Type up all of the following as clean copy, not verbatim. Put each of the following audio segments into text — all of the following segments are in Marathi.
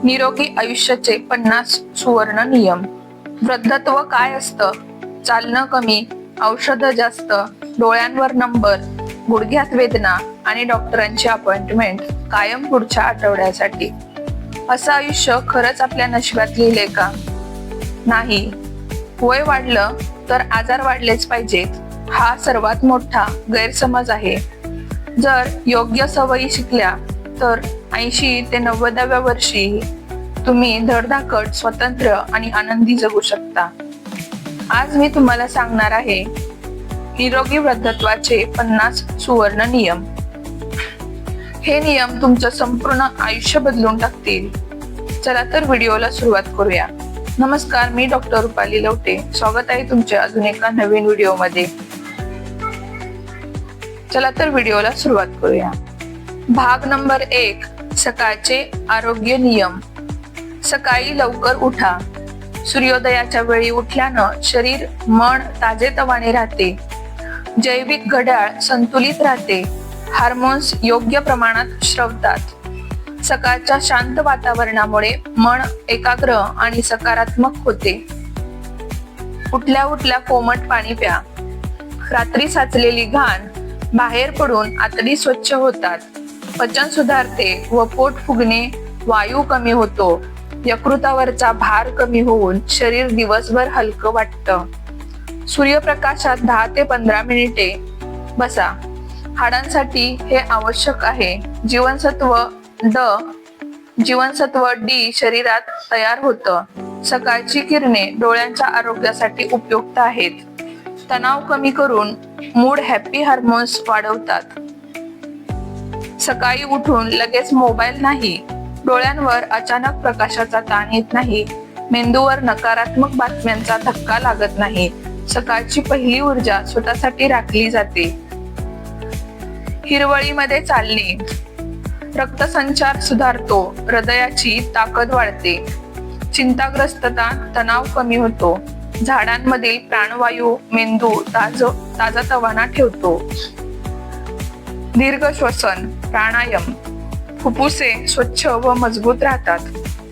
निरोगी आयुष्याचे 50 सुवर्ण नियम. वृद्धत्व काय असतं? चालणं कमी, औषधं जास्त, डोळ्यांवर नंबर, गुडघ्यात वेदना आणि डॉक्टरांची अपॉइंटमेंट कायम पुढच्या आठवड्यासाठी. असं आयुष्य खरंच आपल्या नशिबात लिहिलंय का? नाही. वय वाढलं तर आजार वाढलेच पाहिजेत, हा सर्वात मोठा गैरसमज आहे. जर योग्य सवयी शिकल्या तर 80 ते 90व्या वर्षी तुम्ही धडधाकट, स्वतंत्र आणि आनंदी जगू शकता. आज मी तुम्हाला सांगणार आहे निरोगी वृद्धत्वाचे 50 सुवर्ण नियम. हे नियम तुमचं संपूर्ण आयुष्य बदलून टाकतील. चला तर व्हिडिओला सुरुवात करूया. नमस्कार, मी डॉक्टर रुपाली लवटे. स्वागत आहे तुमचे अजून एका नवीन व्हिडिओमध्ये. चला तर व्हिडिओला सुरुवात करूया. भाग नंबर 1, सकाळचे आरोग्य नियम. सकाळी लवकर उठा. सूर्योदयाच्या वेळी उठल्यानं शरीर, मन ताजेतवाने राहते. जैविक घड्याळ संतुलित राहते. हार्मोन्स योग्य प्रमाणात स्रवतात. सकाळच्या शांत वातावरणामुळे मन एकाग्र आणि सकारात्मक होते. उठल्या उठल्या कोमट पाणी प्या. रात्री साचलेली घाण बाहेर पडून आतडी स्वच्छ होतात. पचन सुधारते व पोट फुगणे, वायू कमी होतो. यकृतावरचा भार कमी होऊन शरीर दिवसभर हलकं वाटतं. सूर्यप्रकाशात 10 ते 15 मिनिटे बसा. हाडांसाठी हे आवश्यक आहे. जीवनसत्व डी शरीरात तयार होतं. सकाळची किरणे डोळ्यांच्या आरोग्यासाठी उपयुक्त आहेत. तणाव कमी करून मूड हॅपी हार्मोन्स वाढवतात. सकाळी उठून लगेच मोबाईल नाही. डोळ्यांवर अचानक प्रकाशाचा ताण येत नाही. मेंदूवर नकारात्मक बातम्यांचा धक्का लागत नाही. सकाळची पहिली ऊर्जा स्वतःसाठी राखली जाते. हिरवळीमध्ये चालणे. रक्तसंचार सुधारतो. हृदयाची ताकद वाढते. चिंताग्रस्तता, तणाव कमी होतो. झाडांमधील प्राणवायू मेंदू ताजातवाना ठेवतो. दीर्घ श्वसन, प्राणायाम. फुफ्फुसे स्वच्छ व मजबूत राहतात.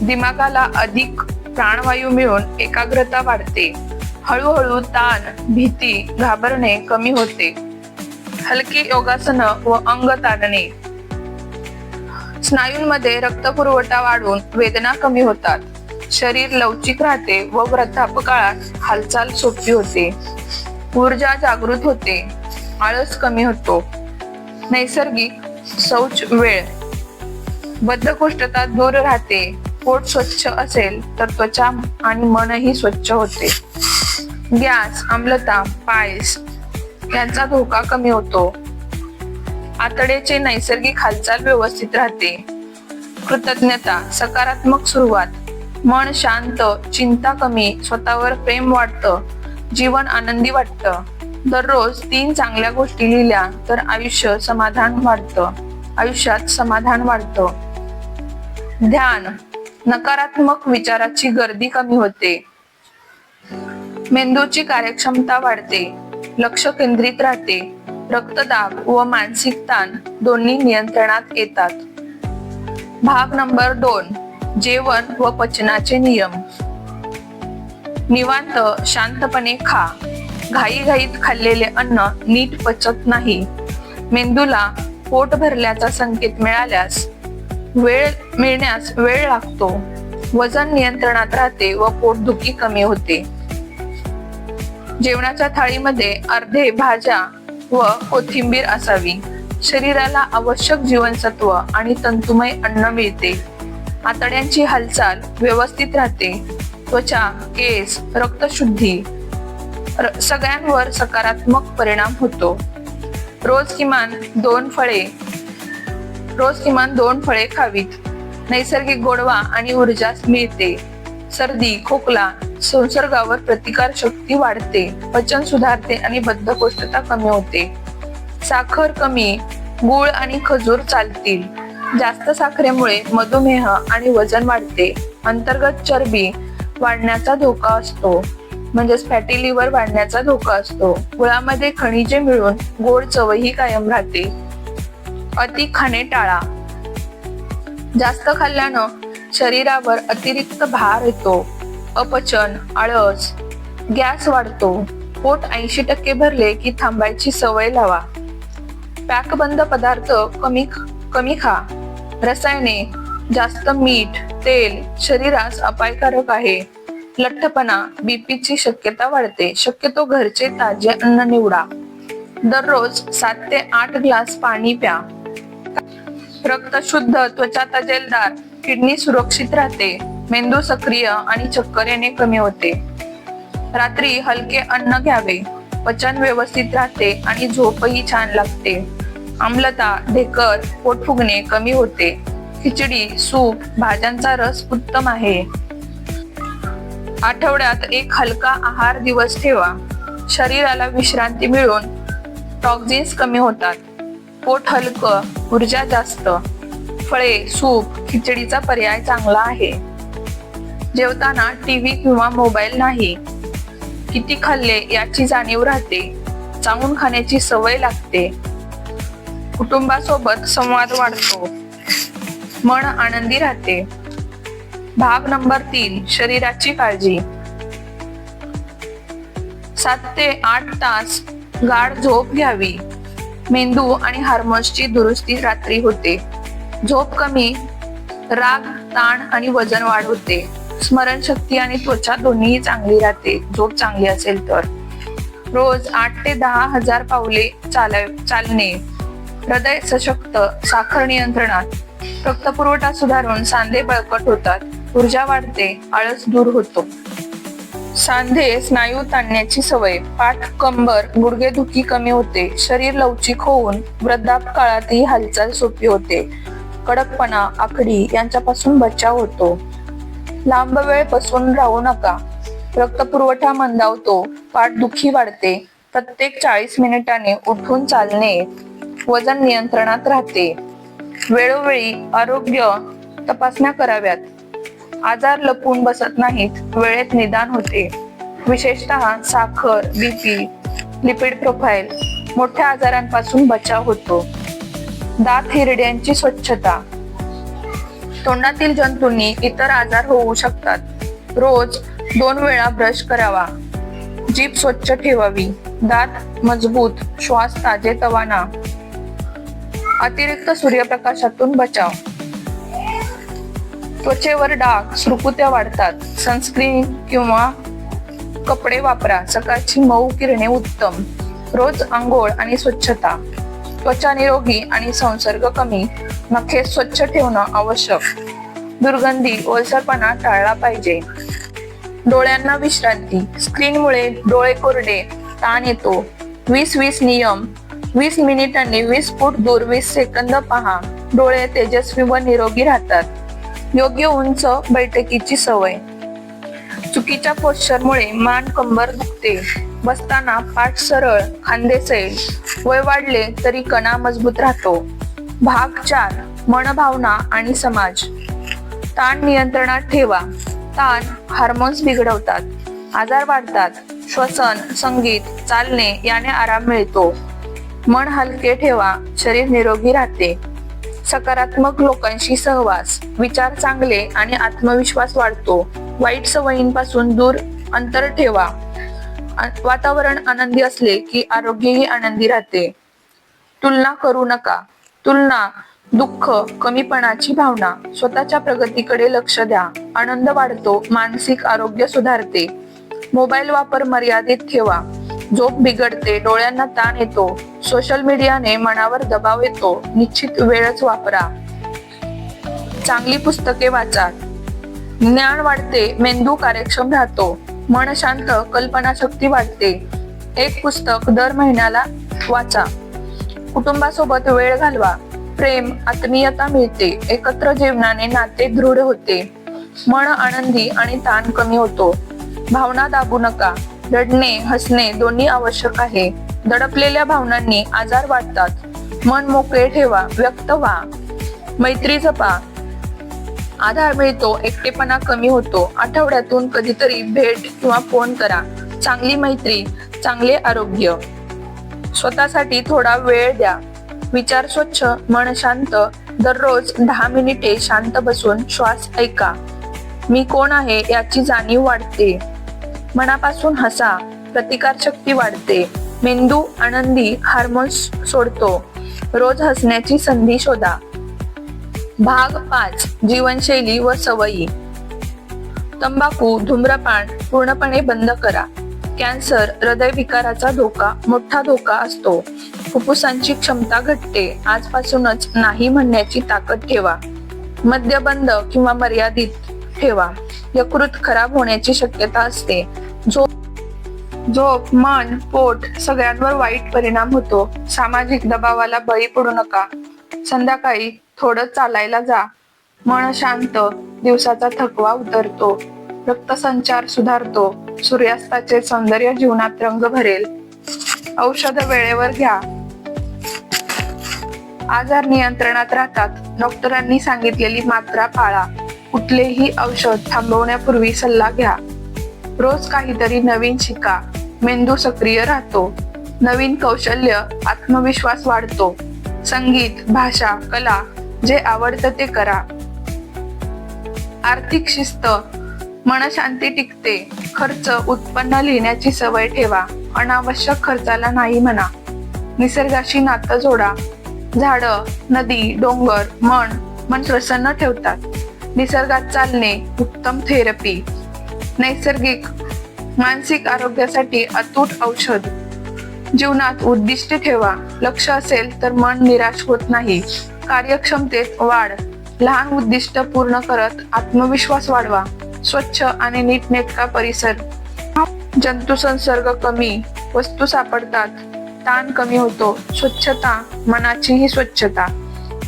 दिमागाला अधिक प्राणवायू मिळून एकाग्रता वाढते. हळूहळू ताण, भीती, घाबरणे कमी होते. हलकी योगासनं व अंग ताणणे. स्नायूंमध्ये रक्तपुरवठा वाढून वेदना कमी होतात. शरीर लवचिक राहते व वृद्धापकाळात हालचाल सोपी होते. ऊर्जा जागृत होते. आळस कमी होतो. नैसर्गिक शौच वेळ. बद्धकोष्ठता दूर राहते. पोट स्वच्छ असेल तर त्वचा आणि मनही स्वच्छ होते. गॅस, आम्लता, पायल्स यांचा धोका कमी होतो. आतडेची नैसर्गिक हालचाल व्यवस्थित राहते. कृतज्ञता, सकारात्मक सुरुवात. मन शांत, चिंता कमी, स्वतःवर प्रेम वाढतं. जीवन आनंदी वाटतं. दररोज 3 चांगल्या गोष्टी लिहिल्या तर आयुष्यात समाधान वाढतं. ध्यान. नकारात्मक विचाराची गर्दी कमी होते. मेंदूची कार्यक्षमता वाढते. लक्ष केंद्रित राहते. रक्तदाब व मानसिक ताण दोन्ही नियंत्रणात येतात. भाग नंबर 2, जेवण व पचनाचे नियम. निवांत, शांतपणे खा. घाईघाईत खाल्लेले अन्न नीट पचत नाही. मेंदूला पोट भरल्याचा संकेत मिळण्यास वेळ लागतो. वजन नियंत्रणात राहते व पोटदुखी कमी होते. जेवणाच्या थाळीमध्ये अर्धे भाज्या व कोथिंबीर असावी. शरीराला आवश्यक जीवनसत्व आणि तंतुमय अन्न मिळते. आतड्यांची हालचाल व्यवस्थित राहते. त्वचा, केस, रक्तशुद्धी सगळ्यांवर सकारात्मक परिणाम होतो. रोज किमान 2 फळे खावीत. नैसर्गिक गोडवा आणि ऊर्जा मिळते. सर्दी, खोकला, संसर्गावर प्रतिकार शक्ती वाढते. पचन सुधारते आणि बद्धकोष्ठता कमी होते. साखर कमी, गूळ आणि खजूर चालतील. जास्त साखरेमुळे मधुमेह आणि वजन वाढते. अंतर्गत चरबी वाढण्याचा धोका असतो, म्हणजेच फॅटी लिव्हर वाढण्याचा धोका असतो. गुळामध्ये खनिजे मिळून गोड चवही कायम राहते. अति खाणे टाळा. जास्त खाल्ल्यानं शरीरावर अतिरिक्त भार येतो, अपचन, आळस, गॅस वाढतो. पोट 80% भरले की थांबायची सवय लावा. पॅकबंद पदार्थ कमी खा. रसायने, जास्त मीठ, तेल शरीरास अपायकारक आहे. लठ्ठपणा, बीपीची शक्यता वाढते. शक्यतो घरचे ताजे अन्न निवडा. दररोज 7 ते 8 ग्लास पाणी प्या. रक्त शुद्ध, त्वचा तजेलदार, किडनी सुरक्षित राहते. मेंदू सक्रिय आणि चक्कर येणे कमी होते. रात्री हलके अन्न घ्यावे. पचन व्यवस्थित राहते आणि झोपही छान लागते. आम्लता, ढेकर, पोट फुगणे कमी होते. खिचडी, सूप, भाज्यांचा रस उत्तम आहे. आठवड्यात एक हलका आहार दिवस ठेवा. शरीराला विश्रांती मिळून टॉक्झिन्स कमी होतात. पोट हलकं, ऊर्जा जास्त. फळे, सूप, खिचडीचा पर्याय चांगला आहे. जेवताना टीव्ही किंवा मोबाईल नाही. किती खाल्ले याची जाणीव राहते. चावून खाण्याची सवय लागते. कुटुंबासोबत संवाद वाढतो. मन आनंदी राहते. भाग नंबर 3, शरीराची काळजी. 7 ते 8 तास गाढ झोप घ्यावी. मेंदू आणि हार्मोन्सची दुरुस्ती रात्री होते. झोप कमी, राग, ताण आणि वजन वाढ होते. स्मरणशक्ती आणि त्वचा दोन्ही चांगली राहते झोप चांगली असेल तर. रोज 8 ते 10 हजार पावले चालणे. हृदय सशक्त, साखर नियंत्रणात. रक्तपुरवठा सुधारून सांधे बळकट होतात. ऊर्जा वाढते, आळस दूर होतो. सांधे स्नायू ताणण्याची सवय. पाठ, कंबर, गुडघेदुखी कमी होते. शरीर लवचिक होऊन वृद्धापकाळातही हालचाल सोपी होते. कडकपणा, आखडी यांच्यापासून बचाव होतो. लांब वेळ बसून राहू नका. रक्तपुरवठा मंदावतो. पाठदुखी वाढते. प्रत्येक 40 मिनिटांनी उठून चालणे. वजन नियंत्रणात राहते. वेळोवेळी आरोग्य तपासण्या कराव्यात. आजार लपून बसत नाहीत, वेळेत निदान होते. विशेषतः साखर, बीपी, लिपिड प्रोफाईल, मोठ्या आजारांपासून बचाव होतो. दात हिरड्यांची स्वच्छता. तोंडातील जंतूंनी इतर आजार होऊ शकतात. रोज 2 वेळा ब्रश करावा. जीभ स्वच्छ ठेवावी. दात मजबूत, श्वास ताजेतवाना. अतिरिक्त सूर्यप्रकाशातून बचाव. त्वचेवर डाग, सुरकुत्या वाढतात. सनस्क्रीन किंवा कपडे वापरा. सकाळची मऊ किरणे उत्तम. रोज आंघोळ आणि स्वच्छता. त्वचा निरोगी आणि संसर्ग कमी. नखे स्वच्छ ठेवणं आवश्यक. दुर्गंधी, ओलसरपणा टाळला पाहिजे. डोळ्यांना विश्रांती. स्क्रीनमुळे डोळे कोरडे, ताण येतो. 20-20 नियम. 20 मिनिटांनी 20 फूट दूर 20 सेकंद पहा. डोळे तेजस्वी व निरोगी राहतात. योग्य उंच बैठकीची सवय. चुकीच्या पोश्चरमुळे मान, कंबर दुखते. बसताना पाठ सरळ, खांदे सैल. वय वाढले तरी कणा मजबूत राहतो. भाग 4, मनभावना आणि समाज. ताण नियंत्रणात ठेवा. ताण हार्मोन्स बिघडवतात. आजार वाढतात. श्वसन, संगीत, चालणे याने आराम मिळतो. मन हलके ठेवा. शरीर निरोगी राहते. सकारात्मक लोकांशी सहवास. विचार चांगले आणि आत्मविश्वास वाढतो. वाईट सवयींपासून दूर अंतर ठेवा. वातावरण आनंदी असले की आरोग्यही आनंदी राहते. तुलना करू नका. तुलना, दुःख, कमीपणाची भावना. स्वतःच्या प्रगतीकडे लक्ष द्या. आनंद वाढतो. मानसिक आरोग्य सुधारते. मोबाईल वापर मर्यादित ठेवा. झोप बिघडते. डोळ्यांना ताण येतो. सोशल मीडियाने मनावर दबाव येतो. निश्चित वेळच वापरा. चांगली पुस्तके वाचा. ज्ञान वाढते. मेंदू कार्यक्षम राहतो. मन शांत, कल्पनाशक्ती वाढते. एक पुस्तक दर महिन्याला वाचा. कुटुंबासोबत वेळ घालवा. प्रेम, आत्मीयता मिळते. एकत्र जेवणाने नाते दृढ होते. मन आनंदी आणि ताण कमी होतो. भावना दाबू नका. रडणे, हसणे दोन्ही आवश्यक आहे. दडपलेल्या भावनांनी आजार वाढतात. मन मोकळे ठेवा. व्यक्त व्हा. मैत्री जपा. आधार मिळतो. एकटेपणा कमी होतो. आठवड्यातून कधीतरी भेट किंवा फोन करा. चांगली मैत्री, चांगले आरोग्य. स्वतःसाठी थोडा वेळ द्या. विचार स्वच्छ, मन शांत, दररोज 10 मिनिटे शांत बसून श्वास ऐका. मी कोण आहे याची जाणीव वाढते. मनापासून हसा, प्रतिकारशक्ती वाढते. मेंदू आनंदी हार्मोन्स सोडतो. रोज हसण्याची संधी शोधा. भाग 5. जीवनशैली व सवयी. तंबाखू, धूम्रपान पूर्णपणे बंद करा. कॅन्सर, हृदयविकाराचा मोठा धोका असतो. फुफ्फुसांची क्षमता घटते. आजपासूनच नाही म्हणण्याची ताकद ठेवा. मद्य बंद किंवा मर्यादित ठेवा. यकृत खराब होण्याची शक्यता असते. झोप, मन, पोट सगळ्यांवर वाईट परिणाम होतो. सामाजिक दबावाला बळी पडू नका. संध्याकाळी थोडं चालायला जा. मन शांत, दिवसाचा थकवा उतरतो. रक्तसंचार सुधारतो. सूर्यास्ताचे सौंदर्य जीवनात रंग भरेल. औषध वेळेवर घ्या. आजार नियंत्रणात राहतात. डॉक्टरांनी सांगितलेली मात्रा पाळा. कुठलेही औषध थांबवण्यापूर्वी सल्ला घ्या. रोज काहीतरी नवीन शिका. मेंदू सक्रिय राहतो. नवीन कौशल्य, आत्मविश्वास वाढतो. संगीत, भाषा, कला जे आवडतं ते करा. आर्थिक शिस्त, मनशांती टिकते. खर्च उत्पन्न लिहिण्याची सवय ठेवा. अनावश्यक खर्चाला नाही म्हणा. निसर्गाशी नातं जोडा. झाडं, नदी, डोंगर मन प्रसन्न ठेवतात. निसर्गात चालणे उत्तम थेरपी. नैसर्गिक मानसिक आरोग्यासाठी अतूट औषध. जीवनात उद्दिष्टे ठेवा. लक्ष असेल तर मन निराश होत नाही. कार्यक्षमतेत वाढ. लहान उद्दिष्ट पूर्ण करत आत्मविश्वास वाढवा. स्वच्छ आणि नीटनेटका परिसर. जंतू संसर्ग कमी. वस्तू सापडतात. ताण कमी होतो. स्वच्छता, मनाचीही स्वच्छता.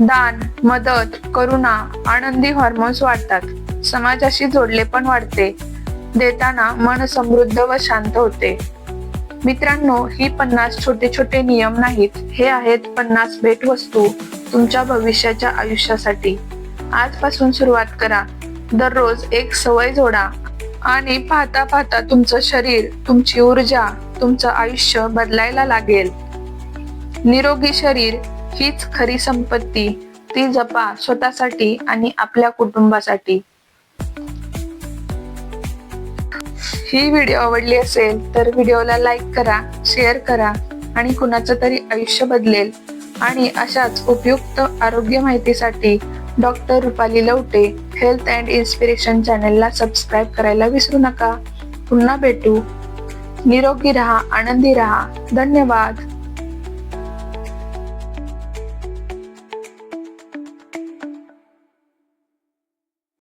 दान, मदत, करुणा, आनंदी हार्मोन्स वाढतात. समाजाशी जोडले पण वाढते. देताना मन समृद्ध व शांत होते. मित्रांनो, ही 50 छोटे छोटे नियम नाहीत. हे आहेत 50 भेटवस्तू तुमच्या भविष्याच्या आयुष्यासाठी. आजपासून सुरुवात करा. दररोज एक सवय जोडा आणि पाहता पाहता तुमचं शरीर, तुमची ऊर्जा, तुमचं आयुष्य बदलायला लागेल. निरोगी शरीर हीच खरी संपत्ती. ती जपा स्वतःसाठी आणि आपल्या कुटुंबासाठी. ही व्हिडिओ आवडली असेल तर व्हिडिओला लाईक करा, शेअर करा आणि कुणाचं तरी आयुष्य बदलेल. आणि अशाच उपयुक्त आरोग्य माहितीसाठी doctor Rupali Lavate health and inspiration चॅनलला सबस्क्राईब करायला विसरू नका. पुन्हा भेटू. निरोगी राहा, आनंदी राहा. धन्यवाद.